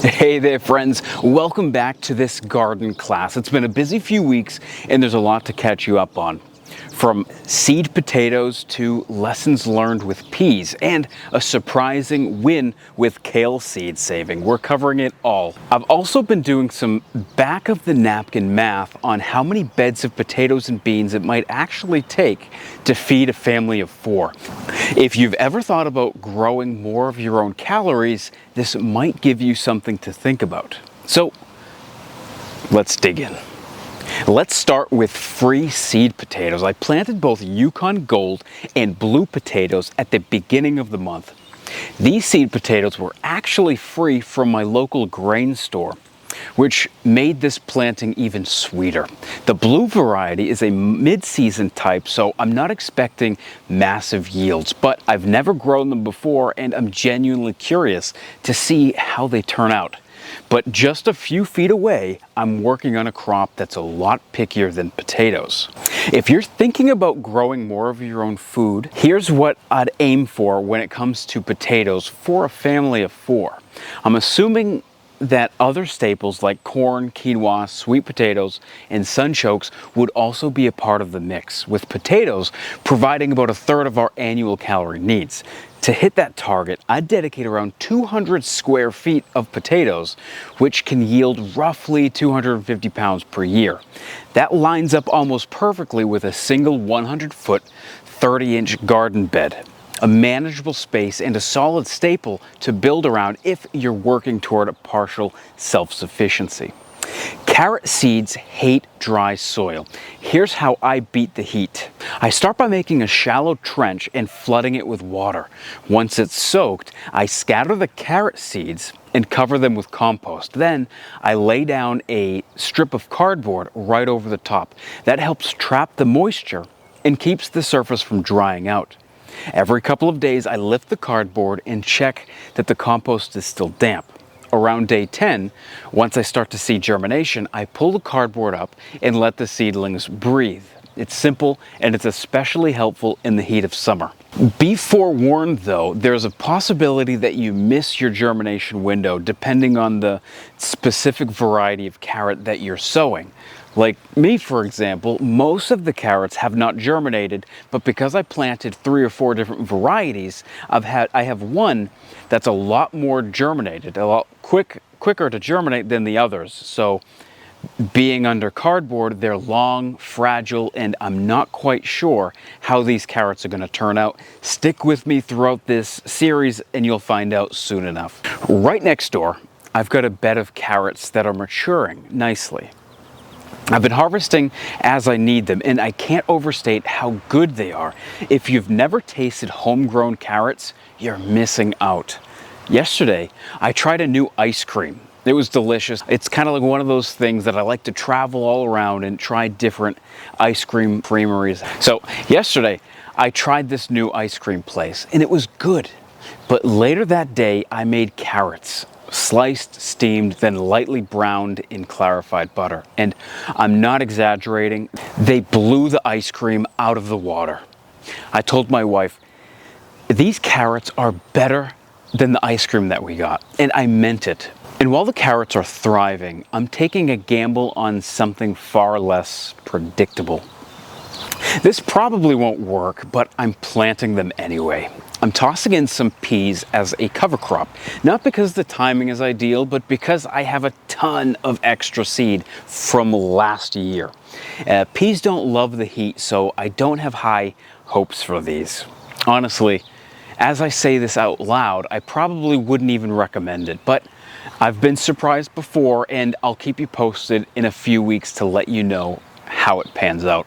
Hey there friends, welcome back to this garden class. It's been a busy few weeks and there's a lot to catch you up on. From seed potatoes to lessons learned with peas and a surprising win with kale seed saving. We're covering it all. I've also been doing some back of the napkin math on how many beds of potatoes and beans it might actually take to feed a family of 4. If you've ever thought about growing more of your own calories, this might give you something to think about. So let's dig in. Let's start with free seed potatoes. I planted both Yukon Gold and blue potatoes at the beginning of the month. These seed potatoes were actually free from my local grain store, which made this planting even sweeter. The blue variety is a mid-season type, so I'm not expecting massive yields, but I've never grown them before and I'm genuinely curious to see how they turn out. But just a few feet away, I'm working on a crop that's a lot pickier than potatoes. If you're thinking about growing more of your own food, here's what I'd aim for when it comes to potatoes for a family of 4. I'm assuming that other staples like corn, quinoa, sweet potatoes, and sunchokes would also be a part of the mix, with potatoes providing about 1/3 of our annual calorie needs. To hit that target, I'd dedicate around 200 square feet of potatoes, which can yield roughly 250 pounds per year. That lines up almost perfectly with a single 100-foot, 30-inch garden bed. A manageable space and a solid staple to build around if you're working toward a partial self-sufficiency. Carrot seeds hate dry soil. Here's how I beat the heat. I start by making a shallow trench and flooding it with water. Once it's soaked, I scatter the carrot seeds and cover them with compost. Then I lay down a strip of cardboard right over the top. That helps trap the moisture and keeps the surface from drying out. Every couple of days, I lift the cardboard and check that the compost is still damp. Around day 10, once I start to see germination, I pull the cardboard up and let the seedlings breathe. It's simple and it's especially helpful in the heat of summer. Be forewarned though, there's a possibility that you miss your germination window depending on the specific variety of carrot that you're sowing. Like me, for example, most of the carrots have not germinated, but because I planted 3 or 4 different varieties, I have one that's a lot more germinated, a lot quicker to germinate than the others. So being under cardboard, they're long, fragile, and I'm not quite sure how these carrots are going to turn out. Stick with me throughout this series and you'll find out soon enough. Right next door, I've got a bed of carrots that are maturing nicely. I've been harvesting as I need them, and I can't overstate how good they are. If you've never tasted homegrown carrots, you're missing out. Yesterday, I tried a new ice cream. It was delicious. It's kind of like one of those things that I like to travel all around and try different ice cream creameries. So yesterday, I tried this new ice cream place, and it was good. But later that day, I made carrots. Sliced, steamed, then lightly browned in clarified butter. And I'm not exaggerating, they blew the ice cream out of the water. I told my wife, these carrots are better than the ice cream that we got. And I meant it. And while the carrots are thriving, I'm taking a gamble on something far less predictable. This probably won't work, but I'm planting them anyway. I'm tossing in some peas as a cover crop, not because the timing is ideal, but because I have a ton of extra seed from last year. Peas don't love the heat, so I don't have high hopes for these. Honestly, as I say this out loud, I probably wouldn't even recommend it, but I've been surprised before and I'll keep you posted in a few weeks to let you know how it pans out.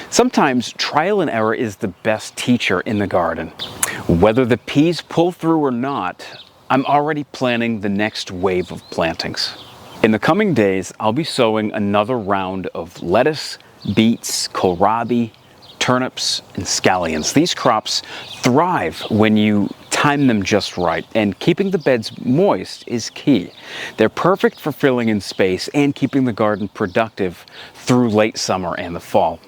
Sometimes trial and error is the best teacher in the garden. Whether the peas pull through or not, I'm already planning the next wave of plantings. In the coming days, I'll be sowing another round of lettuce, beets, kohlrabi, turnips, and scallions. These crops thrive when you time them just right, and keeping the beds moist is key. They're perfect for filling in space and keeping the garden productive through late summer and the fall.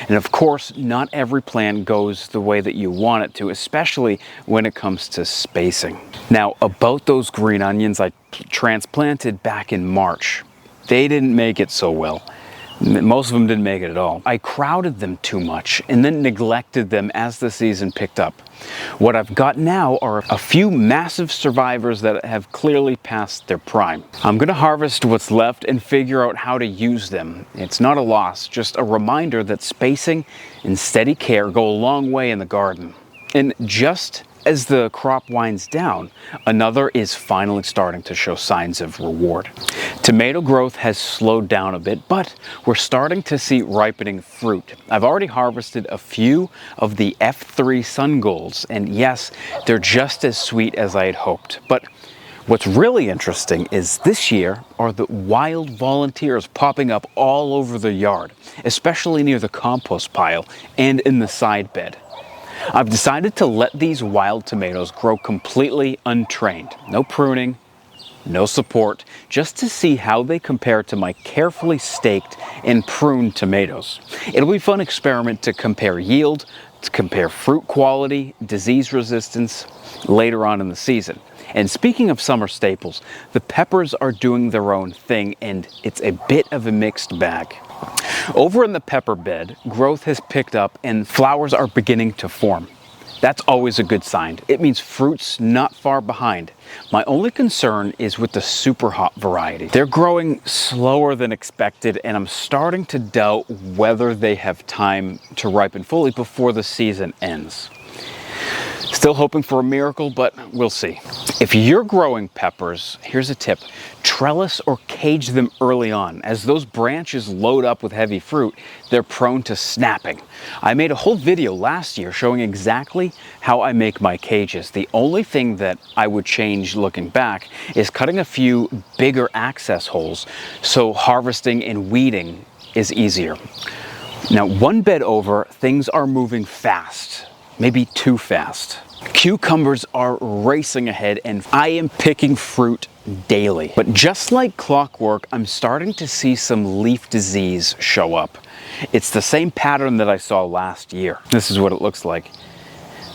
And of course, not every plant goes the way that you want it to, especially when it comes to spacing. Now, about those green onions I transplanted back in March, they didn't make it so well. Most of them didn't make it at all. I crowded them too much and then neglected them as the season picked up. What I've got now are a few massive survivors that have clearly passed their prime. I'm gonna harvest what's left and figure out how to use them. It's not a loss, just a reminder that spacing and steady care go a long way in the garden. And just as the crop winds down, another is finally starting to show signs of reward. Tomato growth has slowed down a bit, but we're starting to see ripening fruit. I've already harvested a few of the F3 Sun Golds, and yes, they're just as sweet as I had hoped. But what's really interesting is this year are the wild volunteers popping up all over the yard, especially near the compost pile and in the side bed. I've decided to let these wild tomatoes grow completely untrained. No pruning, no support, just to see how they compare to my carefully staked and pruned tomatoes. It'll be a fun experiment to compare yield, to compare fruit quality, disease resistance later on in the season. And speaking of summer staples, the peppers are doing their own thing, and it's a bit of a mixed bag. Over in the pepper bed, growth has picked up and flowers are beginning to form. That's always a good sign. It means fruit's not far behind. My only concern is with the super hot variety. They're growing slower than expected, and I'm starting to doubt whether they have time to ripen fully before the season ends. Still hoping for a miracle, but we'll see. If you're growing peppers, here's a tip. Trellis or cage them early on. As those branches load up with heavy fruit, they're prone to snapping. I made a whole video last year showing exactly how I make my cages. The only thing that I would change looking back is cutting a few bigger access holes so harvesting and weeding is easier. Now, one bed over, things are moving fast. Maybe too fast. Cucumbers are racing ahead and I am picking fruit daily. But just like clockwork, I'm starting to see some leaf disease show up. It's the same pattern that I saw last year. This is what it looks like.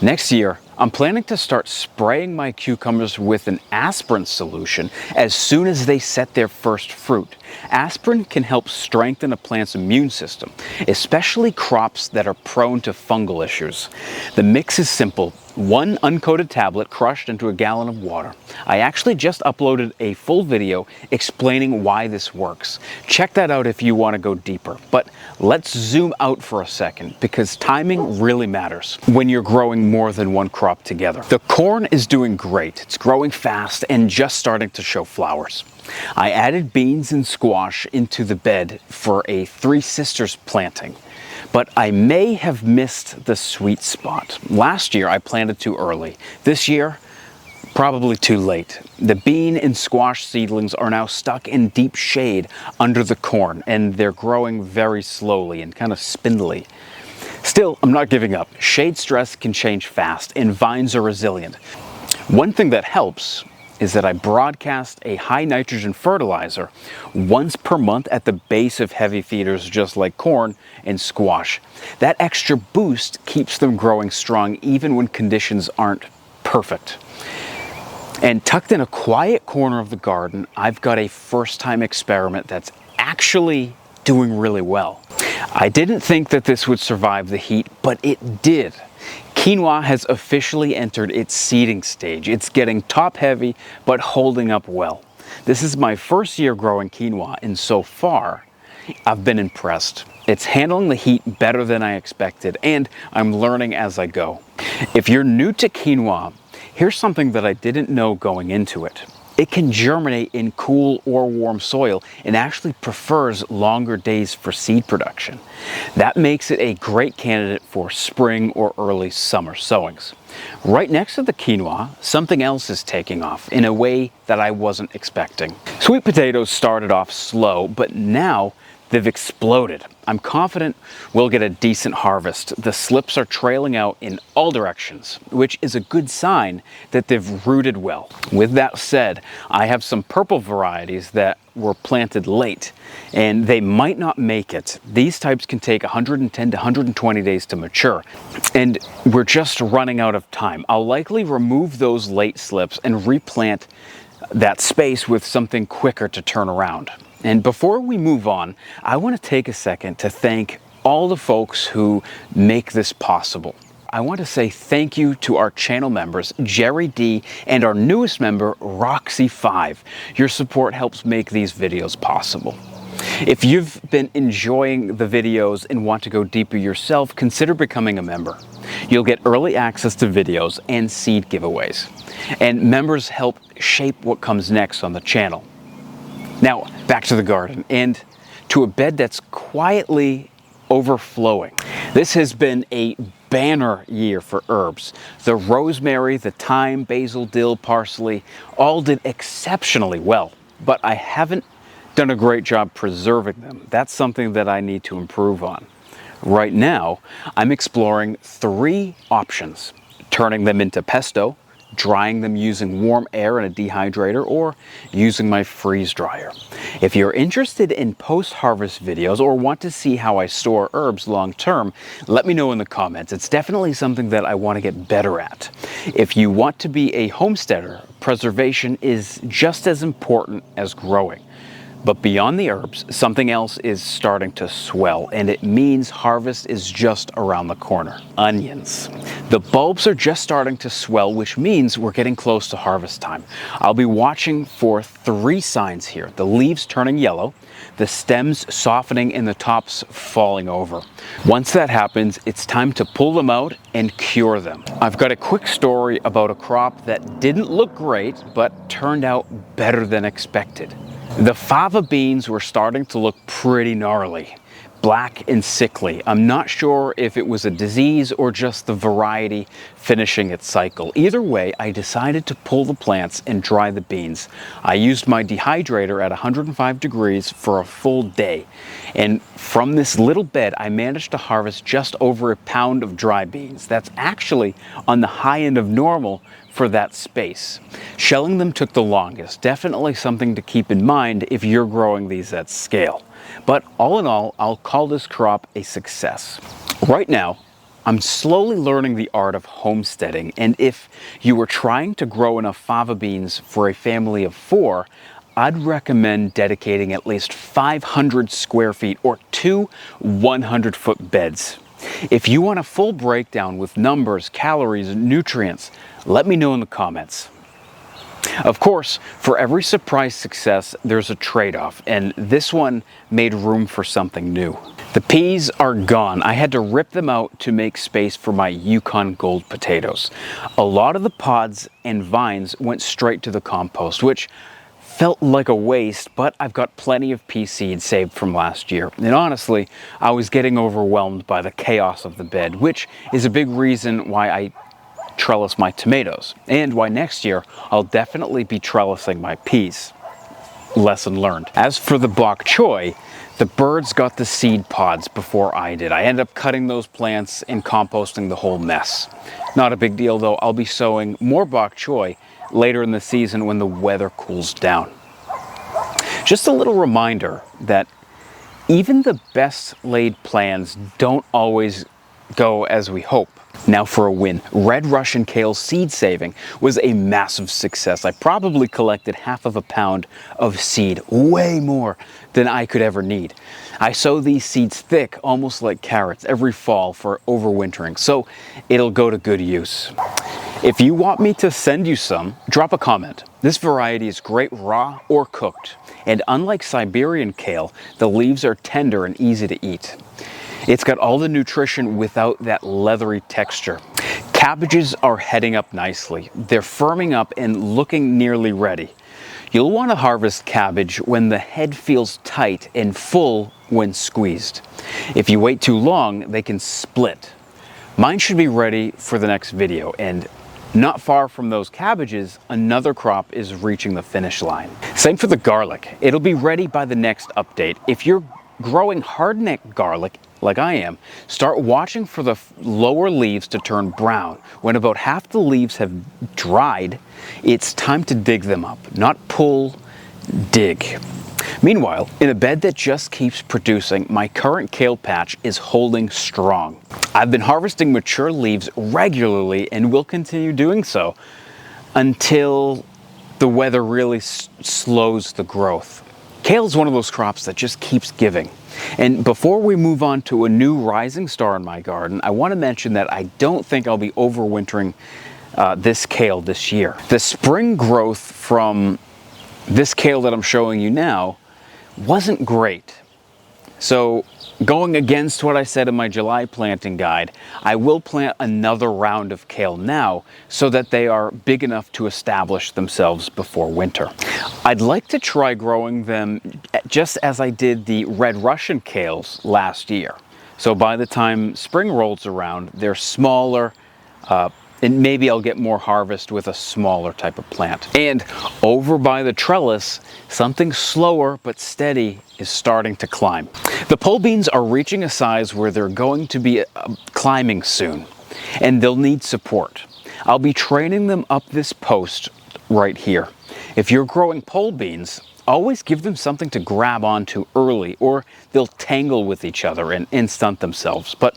Next year, I'm planning to start spraying my cucumbers with an aspirin solution as soon as they set their first fruit. Aspirin can help strengthen a plant's immune system, especially crops that are prone to fungal issues. The mix is simple. 1 uncoated tablet crushed into a gallon of water. I actually just uploaded a full video explaining why this works. Check that out if you want to go deeper. But let's zoom out for a second because timing really matters when you're growing more than one crop together. The corn is doing great. It's growing fast and just starting to show flowers. I added beans and squash into the bed for a Three Sisters planting. But I may have missed the sweet spot. Last year I planted too early. This year, probably too late. The bean and squash seedlings are now stuck in deep shade under the corn, and they're growing very slowly and kind of spindly. Still, I'm not giving up. Shade stress can change fast, and vines are resilient. One thing that helps is that I broadcast a high nitrogen fertilizer once per month at the base of heavy feeders just like corn and squash. That extra boost keeps them growing strong even when conditions aren't perfect. And tucked in a quiet corner of the garden, I've got a first-time experiment that's actually doing really well. I didn't think that this would survive the heat, but it did. Quinoa has officially entered its seeding stage. It's getting top heavy, but holding up well. This is my first year growing quinoa, and so far, I've been impressed. It's handling the heat better than I expected, and I'm learning as I go. If you're new to quinoa, here's something that I didn't know going into it. It can germinate in cool or warm soil and actually prefers longer days for seed production. That makes it a great candidate for spring or early summer sowings. Right next to the quinoa, something else is taking off in a way that I wasn't expecting. Sweet potatoes started off slow, but now they've exploded. I'm confident we'll get a decent harvest. The slips are trailing out in all directions, which is a good sign that they've rooted well. With that said, I have some purple varieties that were planted late and they might not make it. These types can take 110 to 120 days to mature, and we're just running out of time. I'll likely remove those late slips and replant that space with something quicker to turn around. And before we move on, I want to take a second to thank all the folks who make this possible. I want to say thank you to our channel members, Jerry D, and our newest member, Roxy5. Your support helps make these videos possible. If you've been enjoying the videos and want to go deeper yourself, consider becoming a member. You'll get early access to videos and seed giveaways. And members help shape what comes next on the channel. Now, back to the garden and to a bed that's quietly overflowing. This has been a banner year for herbs. The rosemary, the thyme, basil, dill, parsley all did exceptionally well, but I haven't done a great job preserving them. That's something that I need to improve on. Right now, I'm exploring 3 options: turning them into pesto, drying them using warm air in a dehydrator, or using my freeze dryer. If you're interested in post-harvest videos or want to see how I store herbs long term, let me know in the comments. It's definitely something that I want to get better at. If you want to be a homesteader, preservation is just as important as growing. But beyond the herbs, something else is starting to swell, and it means harvest is just around the corner. Onions. The bulbs are just starting to swell, which means we're getting close to harvest time. I'll be watching for 3 signs here: the leaves turning yellow, the stems softening, and the tops falling over. Once that happens, it's time to pull them out and cure them. I've got a quick story about a crop that didn't look great, but turned out better than expected. The fava beans were starting to look pretty gnarly, black and sickly. I'm not sure if it was a disease or just the variety finishing its cycle. Either way, I decided to pull the plants and dry the beans. I used my dehydrator at 105 degrees for a full day. And from this little bed, I managed to harvest just over a pound of dry beans. That's actually on the high end of normal for that space. Shelling them took the longest. Definitely something to keep in mind if you're growing these at scale. But all in all, I'll call this crop a success. Right now, I'm slowly learning the art of homesteading, and if you were trying to grow enough fava beans for a family of 4, I'd recommend dedicating at least 500 square feet or 2 100-foot beds. If you want a full breakdown with numbers, calories, and nutrients, let me know in the comments. Of course, for every surprise success, there's a trade-off, and this one made room for something new. The peas are gone. I had to rip them out to make space for my Yukon Gold potatoes. A lot of the pods and vines went straight to the compost, which felt like a waste, but I've got plenty of pea seed saved from last year. And honestly, I was getting overwhelmed by the chaos of the bed, which is a big reason why I trellis my tomatoes, and why next year I'll definitely be trellising my peas. Lesson learned. As for the bok choy, the birds got the seed pods before I did. I ended up cutting those plants and composting the whole mess. Not a big deal though. I'll be sowing more bok choy later in the season when the weather cools down. Just a little reminder that even the best laid plans don't always go as we hope. Now for a win. Red Russian kale seed saving was a massive success. I probably collected half of a pound of seed, way more than I could ever need. I sow these seeds thick, almost like carrots, every fall for overwintering, so it'll go to good use. If you want me to send you some, drop a comment. This variety is great raw or cooked, and unlike Siberian kale, the leaves are tender and easy to eat. It's got all the nutrition without that leathery texture. Cabbages are heading up nicely. They're firming up and looking nearly ready. You'll want to harvest cabbage when the head feels tight and full when squeezed. If you wait too long, they can split. Mine should be ready for the next video, and not far from those cabbages, another crop is reaching the finish line. Same for the garlic. It'll be ready by the next update. If you're growing hardneck garlic, like I am, start watching for the lower leaves to turn brown. When about half the leaves have dried, it's time to dig them up. Not pull, dig. Meanwhile, in a bed that just keeps producing, my current kale patch is holding strong. I've been harvesting mature leaves regularly and will continue doing so until the weather really slows the growth. Kale is one of those crops that just keeps giving. And before we move on to a new rising star in my garden, I want to mention that I don't think I'll be overwintering this kale this year. The spring growth from this kale that I'm showing you now wasn't great. So going against what I said in my July planting guide, I will plant another round of kale now so that they are big enough to establish themselves before winter. I'd like to try growing them just as I did the red Russian kales last year. So by the time spring rolls around, they're smaller, and maybe I'll get more harvest with a smaller type of plant. And over by the trellis, something slower but steady is starting to climb. The pole beans are reaching a size where they're going to be climbing soon, and they'll need support. I'll be training them up this post right here. If you're growing pole beans, always give them something to grab onto early, or they'll tangle with each other and stunt themselves. But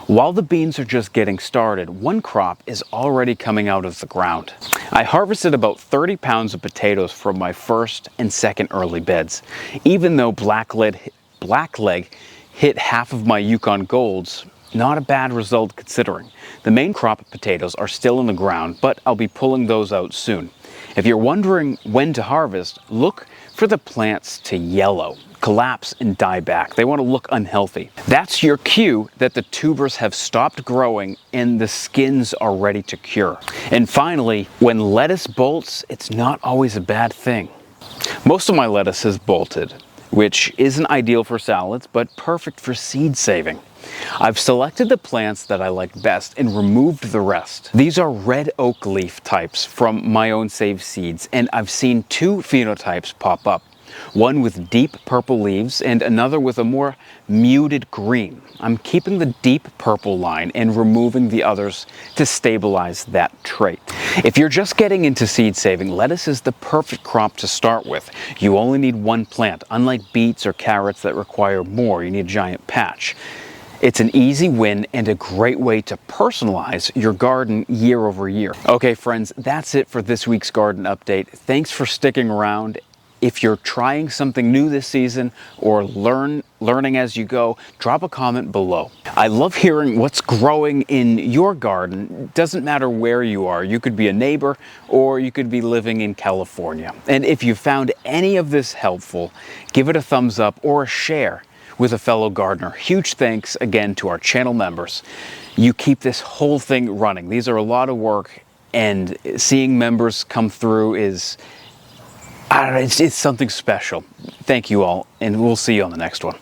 while the beans are just getting started, one crop is already coming out of the ground. I harvested about 30 pounds of potatoes from my first and second early beds. Even though blackleg hit half of my Yukon Golds, not a bad result considering. The main crop of potatoes are still in the ground, but I'll be pulling those out soon. If you're wondering when to harvest, look for the plants to yellow, collapse, and die back. They want to look unhealthy. That's your cue that the tubers have stopped growing and the skins are ready to cure. And finally, when lettuce bolts, it's not always a bad thing. Most of my lettuce has bolted, which isn't ideal for salads, but perfect for seed saving. I've selected the plants that I like best and removed the rest. These are red oak leaf types from my own saved seeds, and I've seen two phenotypes pop up. One with deep purple leaves and another with a more muted green. I'm keeping the deep purple line and removing the others to stabilize that trait. If you're just getting into seed saving, lettuce is the perfect crop to start with. You only need one plant, unlike beets or carrots that require more. You need a giant patch. It's an easy win and a great way to personalize your garden year over year. Okay friends, that's it for this week's garden update. Thanks for sticking around. If you're trying something new this season or learning as you go, drop a comment below. I love hearing what's growing in your garden. Doesn't matter where you are. You could be a neighbor or you could be living in California. And if you found any of this helpful, give it a thumbs up or a share with a fellow gardener. Huge thanks again to our channel members. You keep this whole thing running. These are a lot of work, and seeing members come through is, I don't know, it's something special. Thank you all, and we'll see you on the next one.